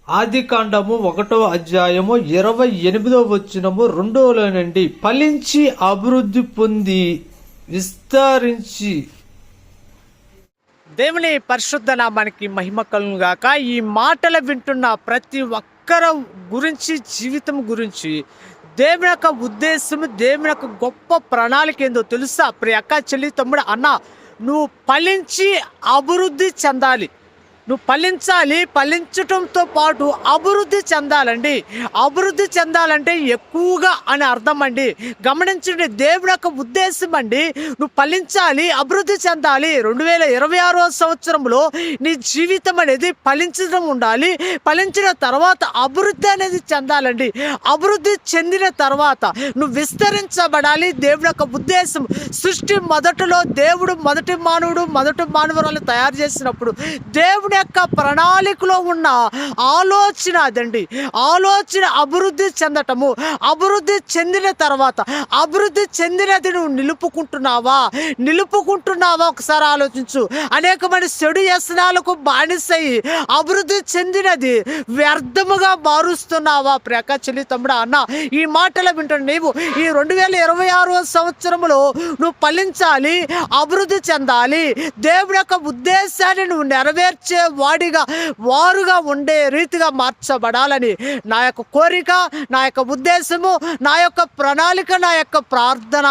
ఆదికాండము 1వ అధ్యాయము 28వ వచనము 2లో నుండి ఫలించి అభివృద్ధి పొంది విస్తరించి. దేవుని పరిశుద్ధ నామానికి మహిమ కలుగును గాక. ఈ మాటలు వింటున్న ప్రతి ఒక్కరి గురించి, జీవితం గురించి దేవుని యొక్క ఉద్దేశం, దేవుని యొక్క గొప్ప ప్రణాళిక ఏందో తెలుసా? ప్రియ అక్క, చెల్లి, తమ్ముడు, అన్న, నువ్వు ఫలించి అభివృద్ధి చెందాలి. నువ్వు ఫలించాలి. ఫలించటంతో పాటు అభివృద్ధి చెందాలండి. అభివృద్ధి చెందాలంటే ఎక్కువగా అని అర్థం అండి. గమనించండి, దేవుని యొక్క ఉద్దేశం అండి. నువ్వు ఫలించాలి, అభివృద్ధి చెందాలి. 2026వ సంవత్సరంలో నీ జీవితం అనేది ఫలించడం ఉండాలి. ఫలించిన తర్వాత అభివృద్ధి అనేది చెందాలండి. అభివృద్ధి చెందిన తర్వాత నువ్వు విస్తరించబడాలి. దేవుని యొక్క ఉద్దేశం, సృష్టి మొదటిలో దేవుడు మొదటి మానవురాలు తయారు చేసినప్పుడు దేవుని యొక్క ప్రణాళికలో ఉన్న ఆలోచన అదండి. ఆలోచన అభివృద్ధి చెందటము. అభివృద్ధి చెందిన తర్వాత అభివృద్ధి చెందినది నువ్వు నిలుపుకుంటున్నావా ఒకసారి ఆలోచించు. అనేకమైన చెడు వ్యసనాలకు బానిసయి అభివృద్ధి చెందినది వ్యర్థముగా మారుస్తున్నావా? ప్రేక చెల్లి, తమ్ముడా, అన్న, ఈ మాటలు వింటున్న నీవు ఈ 2026వ సంవత్సరంలో నువ్వు ఫలించాలి, అభివృద్ధి చెందాలి. దేవుడి యొక్క ఉద్దేశాన్ని నువ్వు నెరవేర్చే వారుగా ఉండే రీతిగా మార్చబడాలని నా యొక్క కోరిక, నా యొక్క ఉద్దేశము, నా యొక్క ప్రణాళిక, నా యొక్క ప్రార్థన.